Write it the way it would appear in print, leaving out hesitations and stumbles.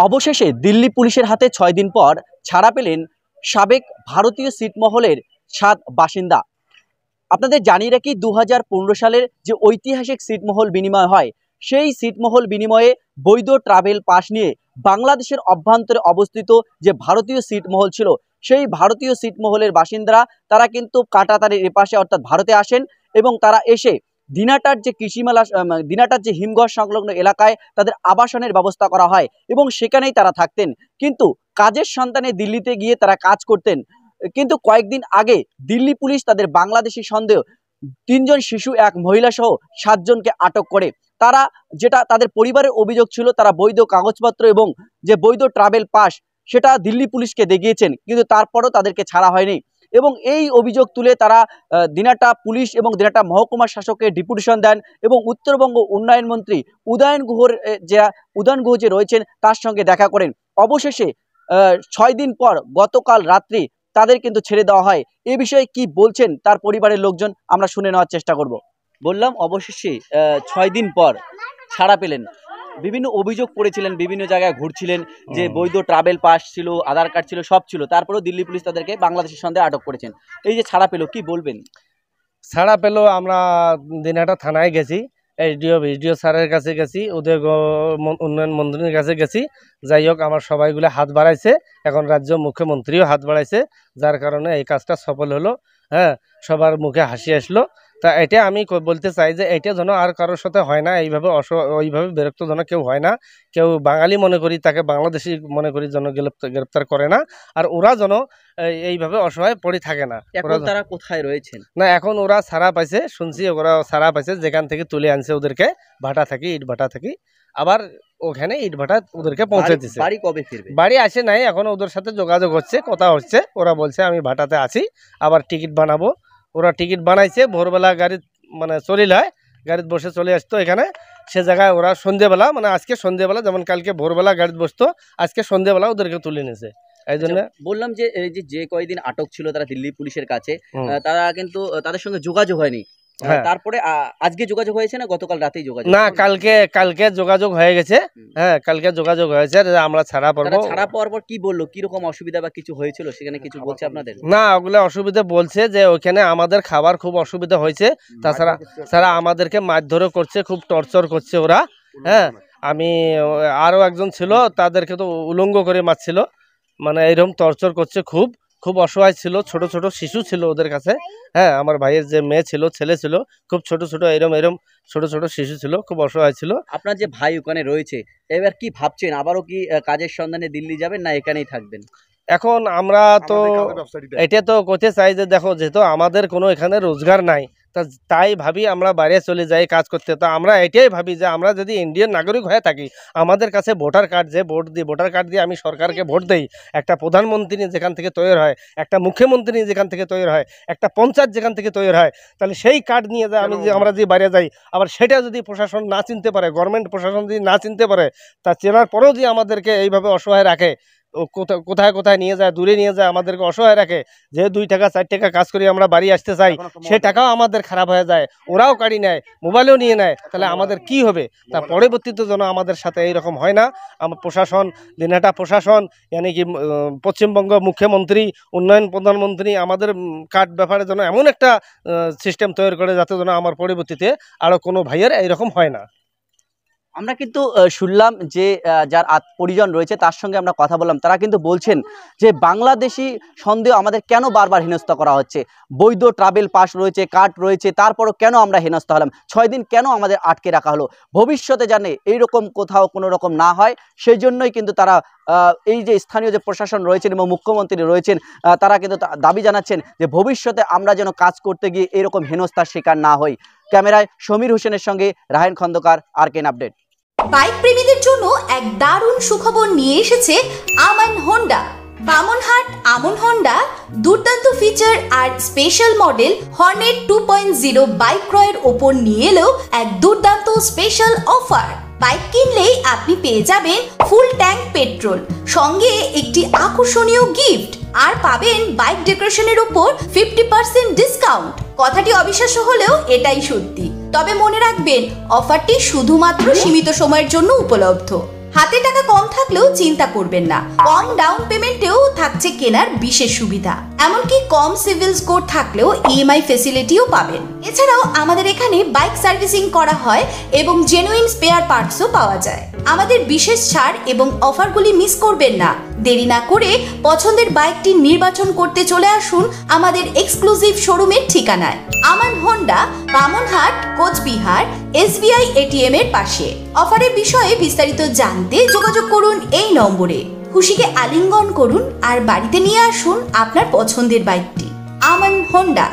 অবশেষে দিল্লি পুলিশের হাতে 6 দিন পর ছাড়া পেলেন সাবেক ভারতীয় ছিটমহলের 7 বাসিন্দা। আপনাদের জানিয়ে রাখি 2015 সালের যে ঐতিহাসিক ছিটমহল বিনিময় হয়, সেই ছিটমহল বিনিময়ে বৈধ ট্রাভেল পাস নিয়ে বাংলাদেশের অভ্যন্তরে অবস্থিত যে ভারতীয় ছিটমহল ছিল, সেই ভারতীয় ছিটমহলের বাসিন্দারা তারা কিন্তু কাঁটাতারের এপাশে অর্থাৎ ভারতে আসেন এবং তারা এসে দিনাটার যে কৃষিমেলা, দিনাটার যে হিমঘর সংলগ্ন এলাকায় তাদের আবাসনের ব্যবস্থা করা হয় এবং সেখানেই তারা থাকতেন। কিন্তু কাজের সন্ধানে দিল্লিতে গিয়ে তারা কাজ করতেন। কিন্তু কয়েকদিন আগে দিল্লি পুলিশ তাদের বাংলাদেশি সন্দেহ 3 জন শিশু, 1 মহিলা সহ 7 জনকে আটক করে। তারা যেটা তাদের পরিবারের অভিযোগ ছিল, তারা বৈধ কাগজপত্র এবং যে বৈধ ট্রাভেল পাস সেটা দিল্লি পুলিশকে দেখিয়েছেন, কিন্তু তারপরও তাদেরকে ছাড়া হয়নি। এবং এই অভিযোগ তুলে তারা দিনাটা পুলিশ এবং দিনাটা মহকুমা শাসকের ডেপুটেশন দেন এবং উত্তরবঙ্গ উন্নয়ন মন্ত্রী উদয়ন গুহ যে রয়েছেন তার সঙ্গে দেখা করেন। অবশেষে 6 দিন পর গতকাল রাত্রি তাদের কিন্তু ছেড়ে দেওয়া হয়। এ বিষয়ে কি বলছেন তার পরিবারের লোকজন আমরা শুনে নেওয়ার চেষ্টা করব। বললাম অবশেষে 6 দিন পর ছাড়া পেলেন। বিভিন্ন অভিযোগ করেছিলেন, বিভিন্ন জায়গায় ঘুরছিলেন, যে বৈধ ট্রাভেল পাস ছিল, আধার কার্ড ছিল, সব ছিল, তারপরেও দিল্লি পুলিশ তাদেরকে বাংলাদেশের সন্দেহে আটক করেছেন। এই যে ছাড়া পেল, কি বলবেন? ছাড়া পেল, আমরা দিনহাটা থানায় গেছি, ভিডিও স্যারের কাছে গেছি, ওদের উন্নয়ন মন্ত্রীর কাছে গেছি। যাই হোক, আমার সবাইগুলো হাত বাড়াইছে, এখন রাজ্য মুখ্যমন্ত্রীও হাত বাড়াইছে, যার কারণে এই কাজটা সফল হলো। হ্যাঁ, সবার মুখে হাসি আসলো। তা এটা আমি বলতে চাই যে এটা যেন আর কারোর সাথে হয় না, এইভাবে ওইভাবে বিরক্ত যেন কেউ হয় না। কেউ বাঙালি মনে করি তাকে বাংলাদেশি মনে করি যেন গ্রেপ্তার করে না, আর ওরা যেন এইভাবে অসহায় পড়ে থাকে না। তারা কোথায় রয়েছেন? না, এখন ওরা ছাড়া পাইছে, শুনছি ওরা ছাড়া পাইছে, যেখান থেকে তুলে আনছে ওদেরকে ভাটা থাকি, ইট ভাটা থাকি, আবার ওখানে ইট ভাটা ওদেরকে পৌঁছে দিচ্ছে। বাড়ি কবে ফিরবে? বাড়ি আসে নাই, এখন ওদের সাথে যোগাযোগ হচ্ছে, কথা হচ্ছে। ওরা বলছে আমি ভাটাতে আছি, আবার টিকিট বানাবো। ওরা টিকিট বানাইছে, ভোরবেলা গাড়ি মানে চলিল হয়, গাড়িতে বসে চলে আসতো এখানে। সে জায়গায় ওরা সন্ধ্যেবেলা, মানে আজকে সন্ধ্যেবেলা, যেমন কালকে ভোরবেলা গাড়িতে বসতো, আজকে সন্ধ্যেবেলা ওদেরকে তুলে নিয়েছে। এই জন্য বললাম যে কয়েকদিন আটক ছিল তারা দিল্লি পুলিশের কাছে, তারা কিন্তু তাদের সঙ্গে যোগাযোগ হয়নি। তারপরে আজকে যোগাযোগ হয়েছে না গতকাল রাতেই যোগাযোগ? না, কালকে যোগাযোগ হয়ে গেছে। হ্যাঁ, কালকে যোগাযোগ হয়েছে, আমরা ছাড়া পাবো। ছাড়া পাওয়ার পর কি বললো, কি রকম অসুবিধা বা কিছু হয়েছিল সেখানে, কিছু বলছে আপনাদের? না, ওগুলো অসুবিধা বলছে যে ওখানে আমাদের খাবার খুব অসুবিধা হয়েছে, তাছাড়া আমাদেরকে মারধরও করছে, খুব টর্চার করছে ওরা। হ্যাঁ, আমি আরো একজন ছিল, তাদেরকে তো উলঙ্গ করে মারছিল, মানে এরকম টর্চার করছে। খুব খুব অসহায় ছিল, ছোট ছোট শিশু ছিল ওদের কাছে। হ্যাঁ, আমার ভাইয়ের যে মেয়ে ছিল, ছেলে ছিল, খুব ছোট ছোট এরম ছোট ছোট শিশু ছিল, খুব অসহায় ছিল। আপনার যে ভাই ওখানে রয়েছে, এবার কি ভাবছেন, আবারও কি কাজের সন্ধানে দিল্লি যাবেন না এখানেই থাকবেন? এখন আমরা তো এটা তো করতে চাই যে দেখো, যেহেতু আমাদের কোনো এখানে রোজগার নাই, তাই ভাবি আমরা বাইরে চলে যাই কাজ করতে। তো আমরা এটাই ভাবি যে আমরা যদি ইন্ডিয়ান নাগরিক হয়ে থাকি, আমাদের কাছে ভোটার কার্ড, যে ভোটার কার্ড দিয়ে আমি সরকারকে ভোট দেই, একটা প্রধানমন্ত্রী যেখান থেকে তৈরি হয়, একটা মুখ্যমন্ত্রী যেখান থেকে তৈরি হয়, একটা পঞ্চায়েত যেখান থেকে তৈরি হয়, তাহলে সেই কার্ড নিয়ে যায় আমরা যদি বাইরে যাই, আবার সেটা যদি প্রশাসন না চিনতে পারে, গভর্নমেন্ট প্রশাসন যদি না চিনতে পারে, তা চেনার পরেও যদি আমাদেরকে এইভাবে অসহায় রাখে, কোথায় কোথায় নিয়ে যায়, দূরে নিয়ে যায়, আমাদেরকে অসহায় রাখে। যে 2 টাকা 4 টাকা কাজ করে আমরা বাড়ি আসতে চাই, সে টাকাও আমাদের খারাপ হয়ে যায়, ওরাও কাড়ি নেয়, মোবাইলেও নিয়ে নেয়, তাহলে আমাদের কি হবে? তা পরবর্তীতে যেন আমাদের সাথে এইরকম হয় না। আমার প্রশাসন, দিনহাটা প্রশাসন, মানে কি পশ্চিমবঙ্গ মুখ্যমন্ত্রী, উন্নয়ন প্রধানমন্ত্রী আমাদের কার্ড ব্যাপারে যেন এমন একটা সিস্টেম তৈরি করে, যাতে যেন আমার পরবর্তীতে আরও কোনো ভাইয়ের এইরকম হয় না। আমরা কিন্তু শুনলাম যে যার পরিজন রয়েছে তার সঙ্গে আমরা কথা বললাম, তারা কিন্তু বলছেন যে বাংলাদেশি সন্দেহ আমাদের কেন বারবার হেনস্থা করা হচ্ছে, বৈধ ট্রাভেল পাস রয়েছে, কার্ড রয়েছে, তারপরও কেন আমরা হেনস্থা হলাম, 6 দিন কেন আমাদের আটকে রাখা হলো, ভবিষ্যতে জানে এইরকম কোথাও কোনো রকম না হয়, সেই জন্যই কিন্তু তারা এই যে স্থানীয় যে প্রশাসন রয়েছেন এবং মুখ্যমন্ত্রী রয়েছেন, তারা কিন্তু দাবি জানাচ্ছেন যে ভবিষ্যতে আমরা যেন কাজ করতে গিয়ে এরকম হেনস্থার শিকার না হই। ক্যামেরায় সমীর হোসেনের সঙ্গে রাহেন খন্দকার, আরকেন আপডেট। বাইক প্রেমীদের জন্য এক দারুণ সুখবর নিয়ে এসেছে আমান হোন্ডা। বামনহাট আমন হোন্ডা দুর্দান্ত ফিচার আর স্পেশাল মডেল হর্নেট 2.0 বাইক ক্রয়ের ওপর নিয়ে এলো এক দুর্দান্ত স্পেশাল অফার। বাইক কিনলেই আপনি পেয়ে যাবেন ফুল ট্যাঙ্ক পেট্রোল, সঙ্গে একটি আকর্ষণীয় গিফট, আর পাবেন বাইক ডেকোরেশনের উপর 50% ডিসকাউন্ট। কথাটি অবিশ্বাস্য হলেও এটাই সত্যি। তবে মনে রাখবেন, অফারটি শুধুমাত্র সীমিত সময়ের জন্য উপলব্ধ। হাতে টাকা কম থাকলেও চিন্তা করবেন না, কম ডাউন পেমেন্টেও থাকছে কেনার বিশেষ সুবিধা। এমনকি কম সিভিল স্কোর থাকলেও ইএমআই ফেসিলিটিও পাবেন। এছাড়াও আমাদের এখানে বাইক সার্ভিসিং করা হয় এবং জেনুইন স্পেয়ার পার্টসও পাওয়া যায়। আমাদের বিশেষ ছাড় এবং অফারগুলি মিস করবেন না। দেরি না করে পছন্দের বাইকটি নির্বাচন করতে চলে আসুন আমাদের এক্সক্লুসিভ শোরুমের ঠিকানায়, Aman Honda, Bamanhat, Coochbehar, SBI ATM এর পাশে। অফারের বিষয়ে বিস্তারিত জানতে যোগাযোগ করুন এই নম্বরে। খুশিকে আলিঙ্গন করুন আর বাড়িতে নিয়ে আসুন আপনার পছন্দের বাইকটি। আমান হোন্ডা।